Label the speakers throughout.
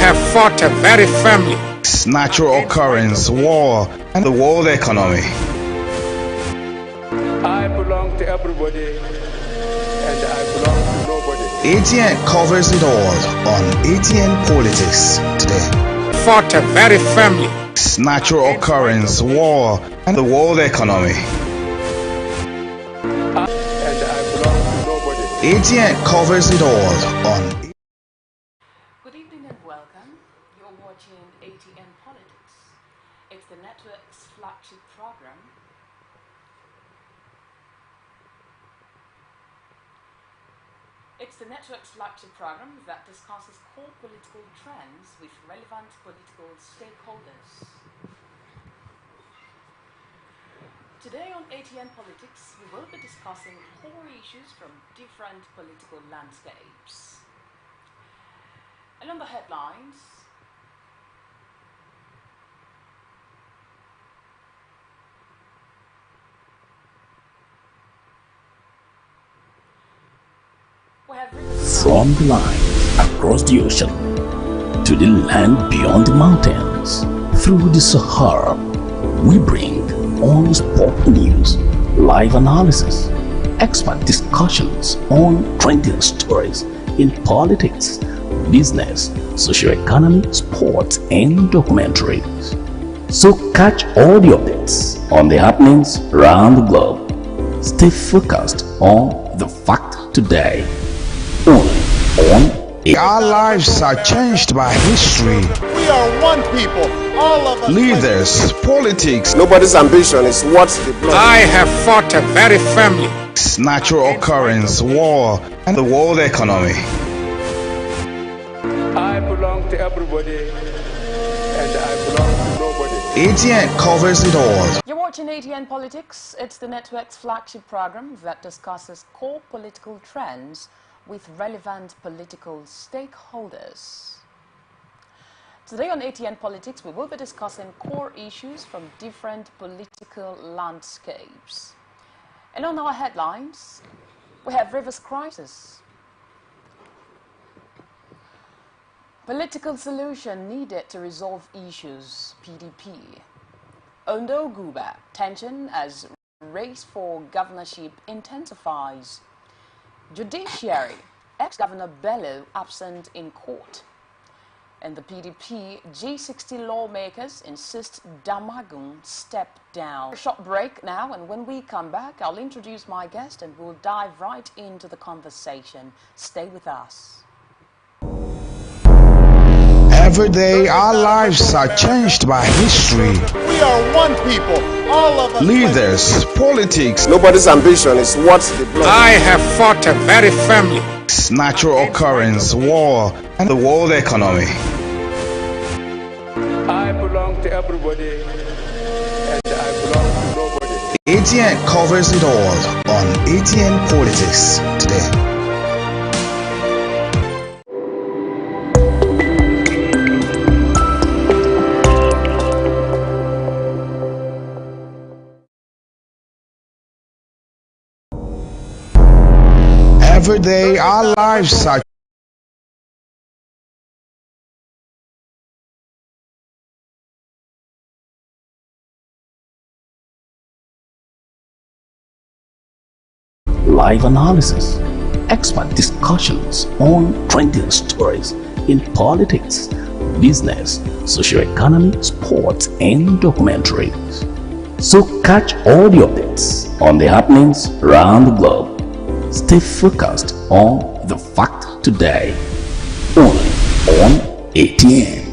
Speaker 1: have fought a very firmly.
Speaker 2: Natural occurrence, war, and the world economy.
Speaker 3: I belong to everybody, and I belong to nobody.
Speaker 2: ATN covers it all on ATN Politics today.
Speaker 1: Fought a very firmly.
Speaker 2: Natural occurrence, war, and the world economy.
Speaker 3: And I belong to nobody.
Speaker 2: ATN covers it all on.
Speaker 4: Good evening and welcome. You're watching Atn Politics. It's the network's flagship program. It's the network's flagship program that discusses core political trends with relevant political stakeholders. Today on ATN Politics, we will be discussing core issues from different political landscapes. And on the headlines, we have
Speaker 5: from the line across the ocean to the land beyond the mountains, through the Sahara, we bring on-spot news, live analysis, expert discussions on trending stories in politics, business, socio-economy, sports, and documentaries. So catch all the updates on the happenings around the globe. Stay focused on the fact today. Only on
Speaker 2: Our lives are changed by history.
Speaker 6: We are one people, all of us.
Speaker 2: Leaders, politics.
Speaker 6: Nobody's ambition is what the blood.
Speaker 1: I have fought a very firmly.
Speaker 2: Natural occurrence, war, and the world economy.
Speaker 3: I belong to everybody, and I belong to nobody.
Speaker 2: ATN covers it all.
Speaker 4: You're watching ATN Politics. It's the network's flagship program that discusses core political trends with relevant political stakeholders. Today on ATN Politics, we will be discussing core issues from different political landscapes. And on our headlines, we have Rivers Crisis. Political solution needed to resolve issues, PDP. Ondo Guba, tension as race for governorship intensifies. Judiciary, ex-Governor Bello absent in court. And the PDP G60 lawmakers insist Damagun step down. A short break now, and when we come back, I'll introduce my guest and we'll dive right into the conversation. Stay with us.
Speaker 2: Every day, our lives are changed by history.
Speaker 6: We are one people, all of us.
Speaker 2: Leaders, politics.
Speaker 6: Nobody's ambition is what the blood.
Speaker 1: I have fought a very firmly.
Speaker 2: Natural occurrence, war, and the world economy.
Speaker 3: I belong to everybody, and I belong to nobody.
Speaker 2: ATN covers it all on ATN Politics today. Every day, our lives are
Speaker 5: live analysis, expert discussions on trending stories in politics, business, socio-economy, sports, and documentaries. So catch all the updates on the happenings around the globe. Stay focused on the fact today. Only on ATN.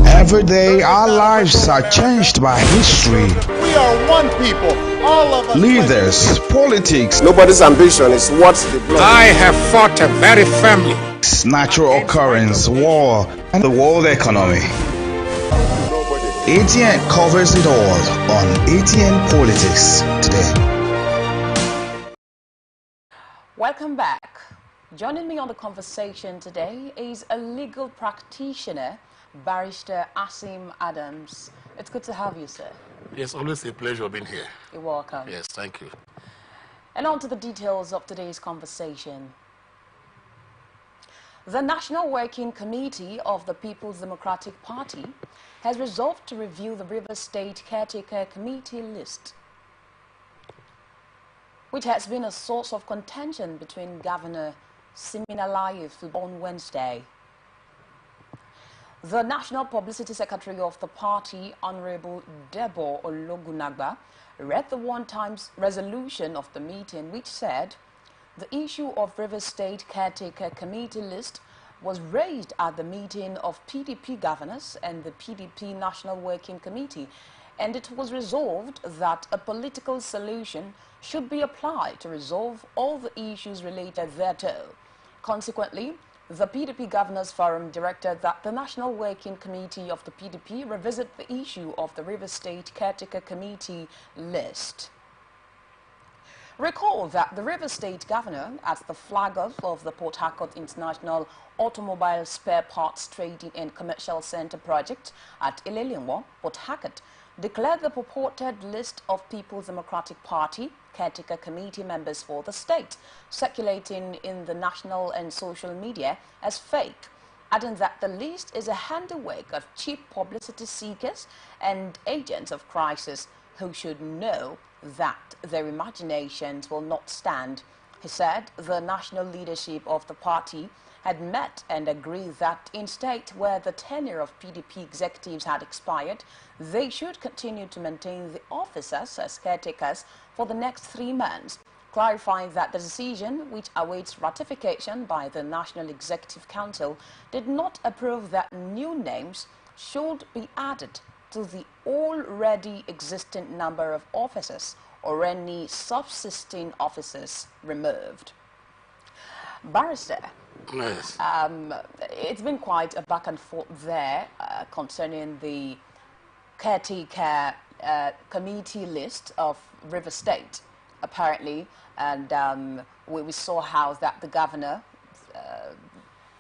Speaker 2: Every day, our lives are changed by history.
Speaker 6: We are one people, all of us.
Speaker 2: Leaders, politics.
Speaker 6: Nobody's ambition is what the blood.
Speaker 1: I have fought a very firmly.
Speaker 2: Natural occurrence, war, and the world economy. ATN covers it all on ATN Politics today.
Speaker 4: Welcome back. Joining me on the conversation today is a legal practitioner, Barrister Asim Adams. It's good to have you, sir.
Speaker 7: It's always a pleasure being here.
Speaker 4: You're welcome.
Speaker 7: Yes, thank you.
Speaker 4: And on to the details of today's conversation. The National Working Committee of the People's Democratic Party has resolved to review the Rivers State Caretaker Committee list, which has been a source of contention between Governor Siminalayi on Wednesday. The National Publicity Secretary of the party, Honorable Debo Ologunagba, read the one-time resolution of the meeting, which said the issue of Rivers State Caretaker Committee list was raised at the meeting of PDP governors and the PDP National Working Committee, and it was resolved that a political solution should be applied to resolve all the issues related thereto. Consequently, the PDP Governors Forum directed that the National Working Committee of the PDP revisit the issue of the Rivers State Caretaker Committee list. Recall that the Rivers State Governor, as the flag of the Port Harcourt International Automobile Spare Parts Trading and Commercial Center project at Ilelienwo, Port Harcourt, declared the purported list of People's Democratic Party Caretaker Committee members for the state, circulating in the national and social media as fake, adding that the list is a handiwork of cheap publicity seekers and agents of crisis who should know that their imaginations will not stand. He said the national leadership of the party had met and agreed that in states where the tenure of PDP executives had expired, they should continue to maintain the officers as caretakers for the next 3 months, clarifying that the decision, which awaits ratification by the National Executive Council, did not approve that new names should be added to the already existing number of officers or any subsisting officers removed. Barrister,
Speaker 7: Yes.
Speaker 4: it's been quite a back and forth there concerning the caretaker committee list of River State, apparently, and we saw how that the governor,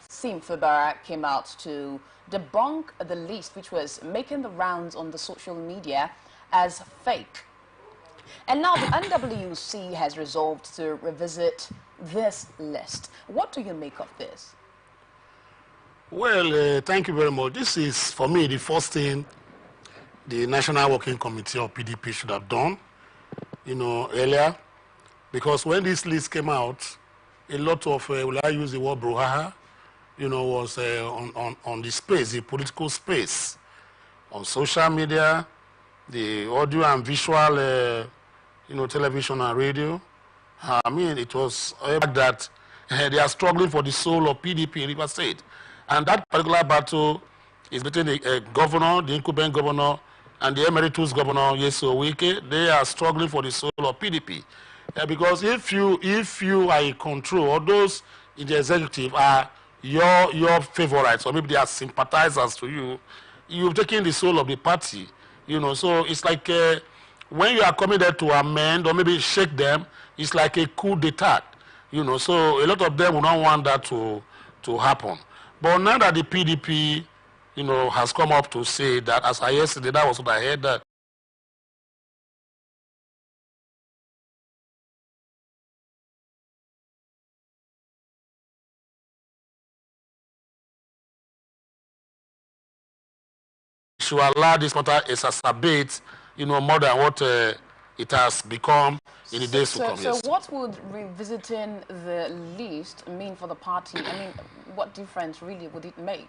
Speaker 4: Sim Fubara, came out to debunk the list, which was making the rounds on the social media as fake. And now the NWC has resolved to revisit this list. What do you make of this?
Speaker 7: Well, thank you very much. This is, for me, the first thing the National Working Committee of PDP should have done, earlier. Because when this list came out, a lot of, will I use the word brouhaha, was on the space, the political space, on social media, the audio and visual, television and radio. I mean, it was that they are struggling for the soul of PDP in River State. And that particular battle is between the governor, the incumbent governor, and the emeritus governor, Yeso Wike. They are struggling for the soul of PDP. Because if you are in control, or those in the executive are your favorites, or maybe they are sympathizers to you, you've taken the soul of the party. So it's like when you are coming there to amend or maybe shake them, it's like a coup d'etat. So a lot of them will not want that to happen. But now that the PDP, has come up to say that, as I yesterday, that was what I heard, that should allow this matter exacerbate, more than what it has become in the days to come.
Speaker 4: So what would revisiting the list mean for the party? I mean, what difference really would it make?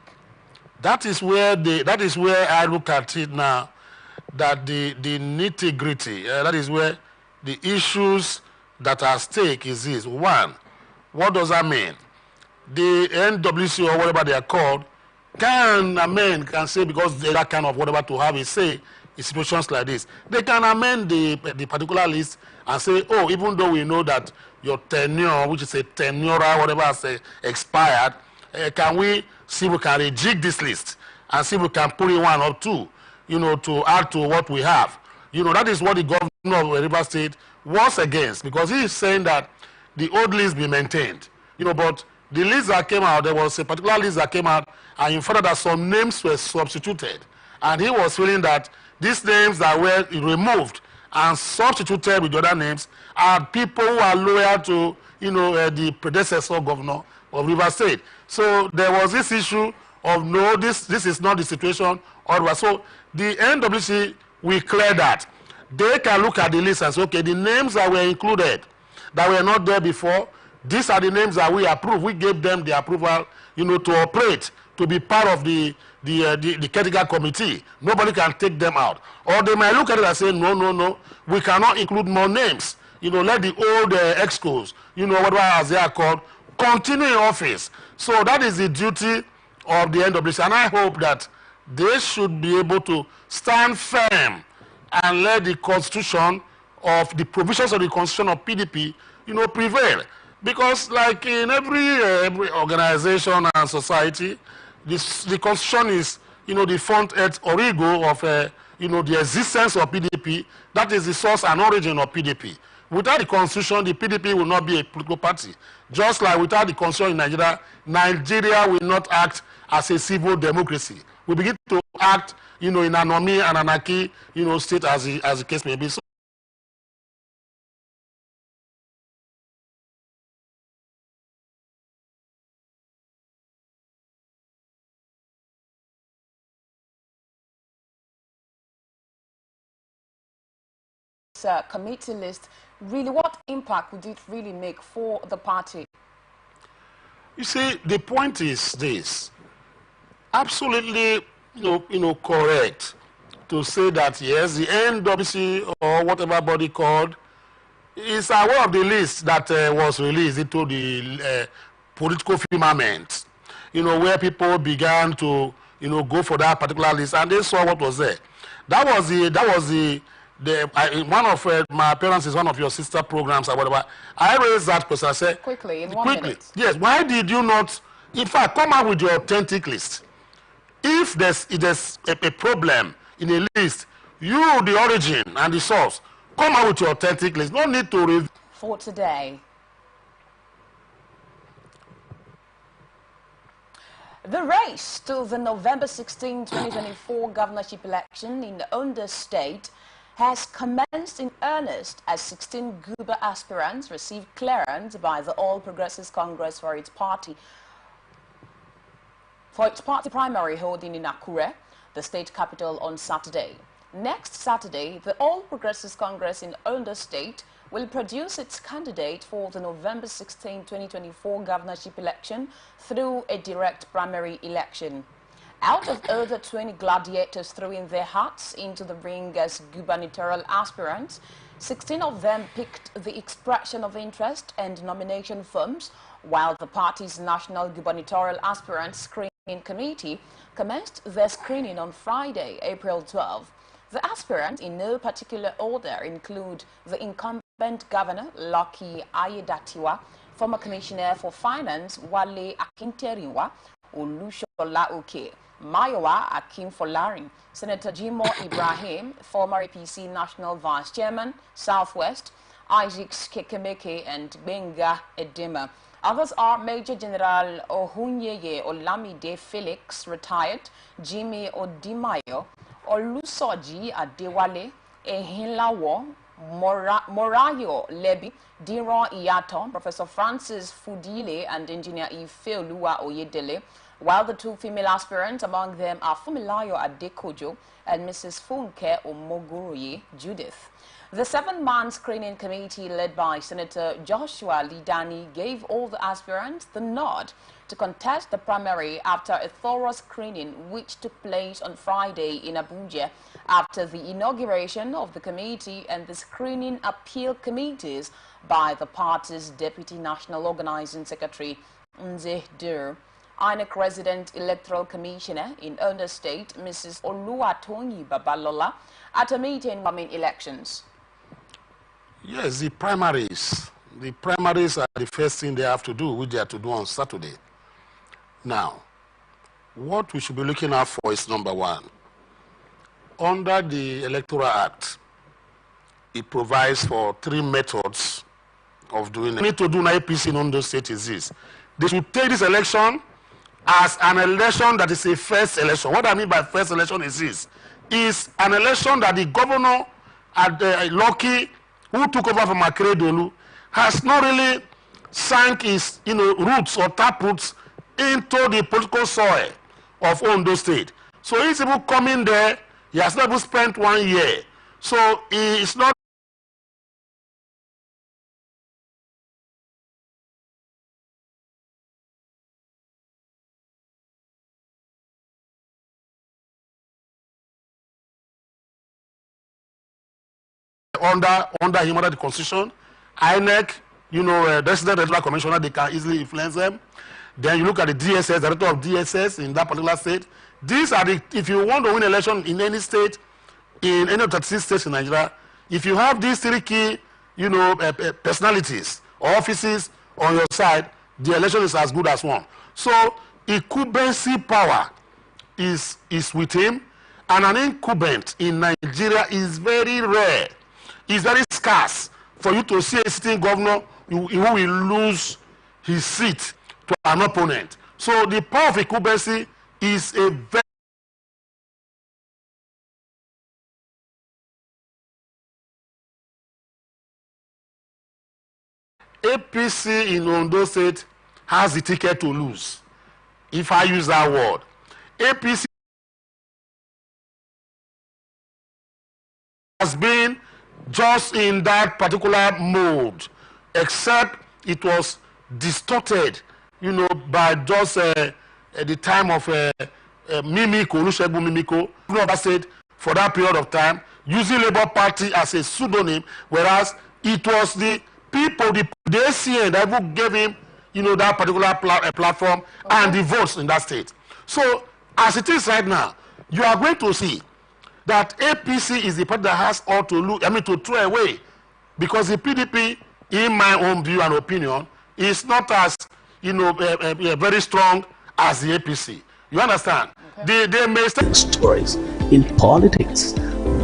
Speaker 7: That is where I look at it now, that the nitty-gritty, that is where the issues that are at stake is this. One, what does that mean? The NWC or whatever they are called can amend, can say, because they are kind of whatever to have a say in situations like this. They can amend the particular list and say, oh, even though we know that your tenure, which is a tenure, whatever has expired, can we see if we can rejig this list and see if we can put in 1 or 2, to add to what we have. That is what the governor of River State was against, because he is saying that the old list be maintained. But the list that came out, there was a particular list that came out, and in fact that some names were substituted. And he was feeling that these names that were removed and substituted with other names are people who are loyal to the predecessor governor of Rivers State. So there was this issue of no, this is not the situation. So the NWC will clear that. They can look at the list and say, okay, the names that were included, that were not there before, these are the names that we approve. We gave them the approval, to operate, to be part of the critical committee. Nobody can take them out. Or they might look at it and say, no, we cannot include more names. Let the old excos, whatever as they are called, continue in office. So that is the duty of the NWC. And I hope that they should be able to stand firm and let the constitution of the provisions of the constitution of PDP, prevail. Because like in every organization and society, the constitution is, the front end origo of, the existence of PDP. That is the source and origin of PDP. Without the constitution, the PDP will not be a political party. Just like without the constitution in Nigeria, Nigeria will not act as a civil democracy. We begin to act, in anomy and anarchy, state as the case may be. So
Speaker 4: committee list, really, what impact would it really make for the party?
Speaker 7: You see, the point is this: absolutely, correct to say that yes, the NWC or whatever body called is aware of the list that was released into the political firmament. Where people began to go for that particular list, and they saw what was there. That was one of my appearances, one of your sister programs or whatever. I raised that question. I said
Speaker 4: quickly, in 1 minute.
Speaker 7: Yes. Why did you not, in fact, come out with your authentic list? If there's a problem in a list, you, the origin and the source, come out with your authentic list. No need to review.
Speaker 4: For today, the race to the November 16, 2024 governorship election in Ondo State has commenced in earnest as 16 Guba aspirants received clearance by the All Progressives Congress for its party primary holding in Akure, the state capital, on Saturday. Next Saturday, the All Progressives Congress in Ondo State will produce its candidate for the November 16, 2024 governorship election through a direct primary election. Out of over 20 gladiators throwing their hats into the ring as gubernatorial aspirants, 16 of them picked the expression of interest and nomination forms, while the party's national gubernatorial aspirant screening committee commenced their screening on Friday, April 12. The aspirants, in no particular order, include the incumbent governor, Lucky Ayedatiwa, former commissioner for finance, Wale Akinteriwa, Olushola Oke, Mayowa Akinfolarin, Senator Jimo Ibrahim, former APC National Vice Chairman, Southwest, Isaac Kekemeke, and Benga Edema. Others are Major General Ohunyeye Olamide Felix, retired, Jimmy Odimayo, Olusoji Adewale, Ehinlawo, Morayo Lebi, Diron Iyaton, Professor Francis Fudile, and Engineer Ifeoluwa Oyedele, while the two female aspirants among them are Fumilayo Adekojo and Mrs. Funke Omogoroye Judith. The 7-man screening committee led by Senator Joshua Lidani gave all the aspirants the nod to contest the primary after a thorough screening which took place on Friday in Abuja after the inauguration of the committee and the screening appeal committees by the party's Deputy National Organizing Secretary, Nze Dur. INEC Resident Electoral Commissioner in Ondo State, Mrs. Oluwatoyin Babalola, at a meeting coming elections.
Speaker 7: Yes, the primaries are the first thing they have to do, which they have to do on Saturday. Now, what we should be looking out for is number one. Under the Electoral Act, it provides for 3 methods of doing it. What we need to do in APC in Ondo State is this. They should take this election as an election that is a first election. What I mean by first election is this. Is an election that the governor at Lucky, who took over from Akeredolu, has not really sank his, roots or tap roots into the political soil of Ondo State. So he's even coming there. He has never spent 1 year. So he is not under him, under the constitution. INEC, Resident Electoral Commissioner, they can easily influence them. Then you look at the DSS, director of DSS in that particular state. These are the, if you want to win election in any state, in any of the 36 states in Nigeria, if you have these three key, personalities or offices on your side, the election is as good as won. So incumbency power is with him, and an incumbent in Nigeria is very rare. It's very scarce for you to see a sitting governor who will lose his seat to an opponent. So the power of incumbency is a very APC in Ondo State has the ticket to lose, if I use that word. APC has been just in that particular mode, except it was distorted, by just the time of Mimiko, Olusegun Mimiko, Governor said for that period of time, using Labour Party as a pseudonym, whereas it was the people, the ACN that even gave him, that particular platform and the votes in that state. So as it is right now, you are going to see that APC is the party that has all to lose, to throw away, because the PDP, in my own view and opinion, is not as, very strong as the APC. You understand? Okay. They may
Speaker 5: stories in politics,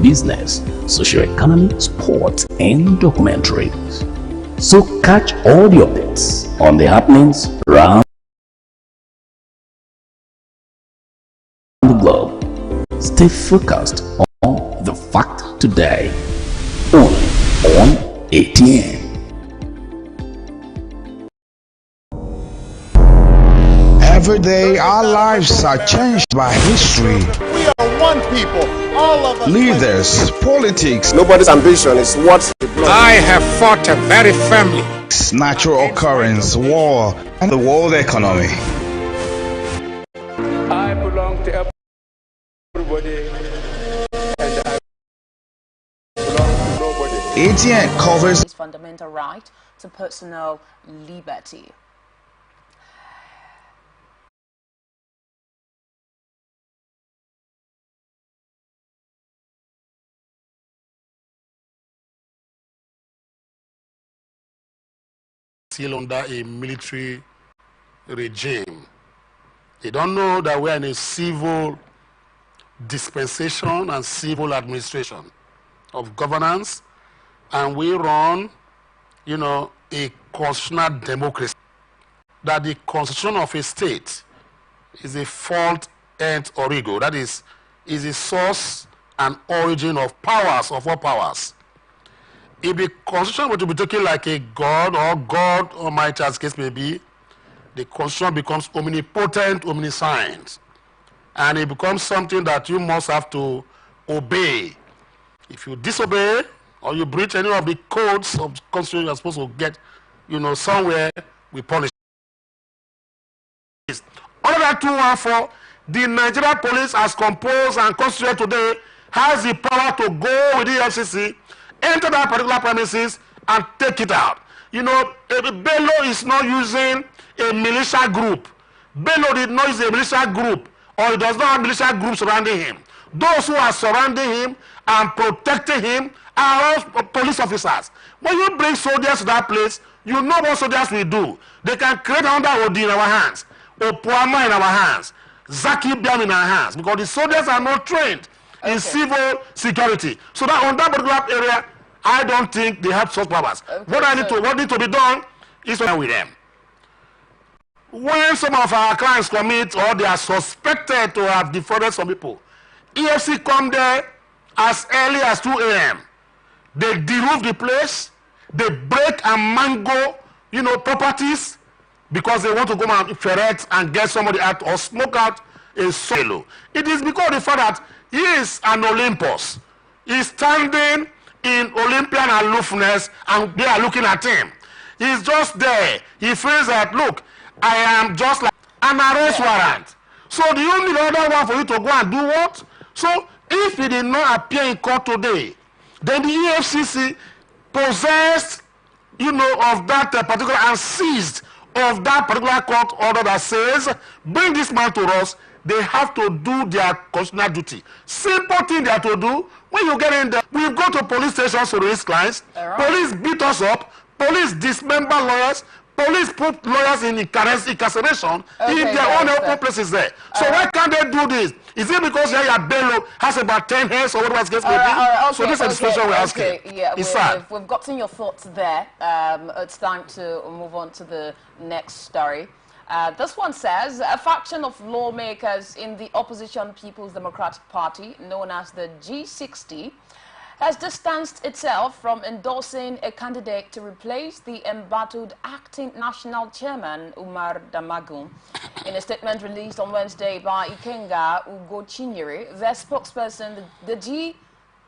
Speaker 5: business, socio-economy, sports, and documentaries. So catch all the updates on the happenings around the globe. Stay focused on the fact today, only on ATN.
Speaker 2: Every day, our lives are changed by history.
Speaker 6: We are one people, all of us.
Speaker 2: Leaders, politics,
Speaker 6: Nobody's ambition is what they blow.
Speaker 1: I have fought a very family.
Speaker 2: natural occurrence, war, and the world economy.
Speaker 3: I belong to everybody, and I belong to nobody.
Speaker 2: ATN covers
Speaker 4: His fundamental right to personal liberty.
Speaker 7: still under a military regime. They don't know that we're in a civil dispensation and civil administration of governance, and we run, a constitutional democracy. That the constitution of a state is a fault and origo. That is the source and origin of powers, of all powers. If the constitution were to be taken like a god, or God Almighty as case may be, the constitution becomes omnipotent, omniscient, and it becomes something that you must have to obey. If you disobey or you breach any of the codes of the constitution, you're supposed to get, somewhere we punish. Under that 214, the Nigeria police, as composed and constituted today, has the power to go with the FCC, enter that particular premises, and take it out. Bello is not using a militia group. Bello did not use a militia group, or he does not have militia groups surrounding him. Those who are surrounding him and protecting him are all police officers. When you bring soldiers to that place, you know what soldiers will do. They can create another OD in our hands, Opuama in our hands, Zaki Biam in our hands, because the soldiers are not trained in civil security. So that on that particular area, I don't think they have such powers.
Speaker 4: Okay,
Speaker 7: What needs to be done is to with them. When some of our clients commit, or they are suspected to have defrauded some people, EFC come there as early as 2 a.m. They deroof the place, they break and mango properties because they want to go and ferret and get somebody out or smoke out a solo. It is because of the fact that he is an Olympus. He's standing in Olympian aloofness and they are looking at him. He's just there. He feels that, look, I am just like an arrest warrant. So do you need another one for you to go and do what? So if he did not appear in court today, then the EFCC possessed, of that particular and seized of that particular court order that says, bring this man to us. They have to do their constitutional duty. Simple thing they have to do. When you get in there, we go to police stations to release clients. Right. Police beat us up. Police dismember lawyers. Police put lawyers in incarceration in their own open places there. So why can't they do this? Is it because Yaya Bello has about 10 hairs or whatever the case may be? So this is the situation we're asking.
Speaker 4: Yeah,
Speaker 7: it's sad.
Speaker 4: We've gotten your thoughts there. It's time to move on to the next story. This one says, a faction of lawmakers in the opposition People's Democratic Party, known as the G60, has distanced itself from endorsing a candidate to replace the embattled acting national chairman, Umar Damagum. In a statement released on Wednesday by Ikenga Ugochinyere, their spokesperson, the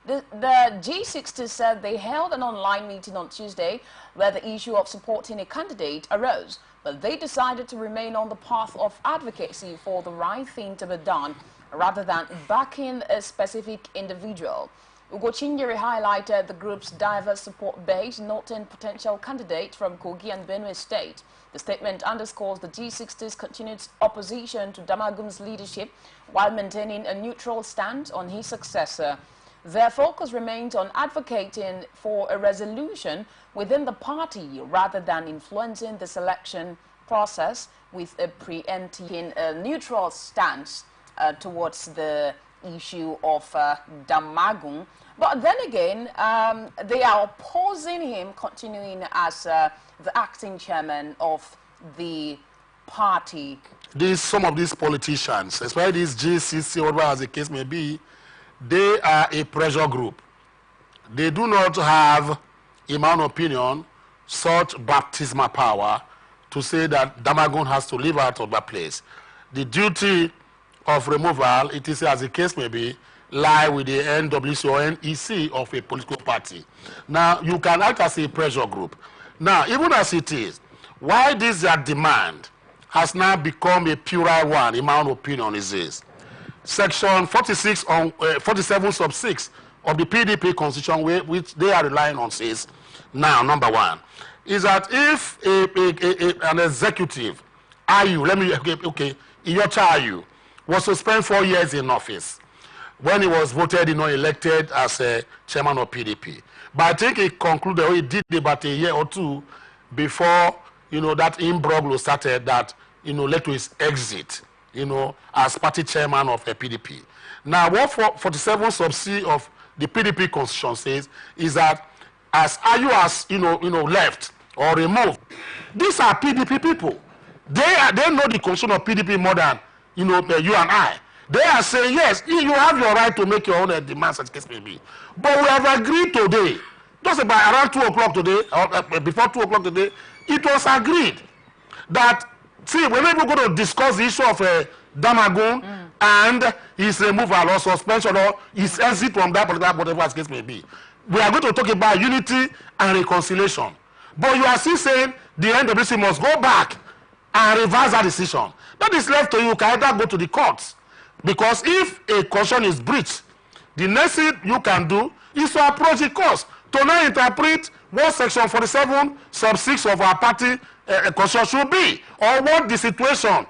Speaker 4: G60 said they held an online meeting on Tuesday where the issue of supporting a candidate arose, but they decided to remain on the path of advocacy for the right thing to be done rather than backing a specific individual. Ugochinyere highlighted the group's diverse support base, noting potential candidates from Kogi and Benue State. The statement underscores the G60's continued opposition to Damagum's leadership while maintaining a neutral stance on his successor. Their focus remains on advocating for a resolution within the party rather than influencing the selection process, with a preempting a neutral stance towards the issue of Damagum. But then again, they are opposing him continuing as the acting chairman of the party.
Speaker 7: Some of these politicians, especially these GCC, whatever as the case may be, they are a pressure group. They do not have, in my opinion, such baptismal power to say that Damagum has to leave out of that place. The duty of removal, it is as the case may be, lie with the NWC or NEC of a political party. Now, you can act as a pressure group. Now, even as it is, why this their demand has now become a puerile one, in my own opinion, is this. Section 46 on 47 sub 6 of the PDP constitution, which they are relying on, says, now, number one, is that if an executive, Iyocha Ayu, was to spend 4 years in office when he was voted, elected as a chairman of PDP. But I think he concluded, he did about a year or two before, that imbroglio started that, led to his exit, as party chairman of a PDP. Now, what 47 sub C of the PDP constitution says is that as Ayu has, left or removed, these are PDP people. They know the constitution of PDP more than, you and I. They are saying, yes, you have your right to make your own demands, as the case may be. But we have agreed today, just about around 2 o'clock today, or before 2 o'clock today, it was agreed that, see, we're not even going to discuss the issue of Damagum and his removal or suspension or his exit from that particular, whatever the case may be. We are going to talk about unity and reconciliation. But you are still saying the NWC must go back and reverse that decision. That is left to you. You can either go to the courts. Because if a constitution is breached, the next thing you can do is to approach the courts to now interpret what section 47 sub 6 of our party constitution should be, or what the situation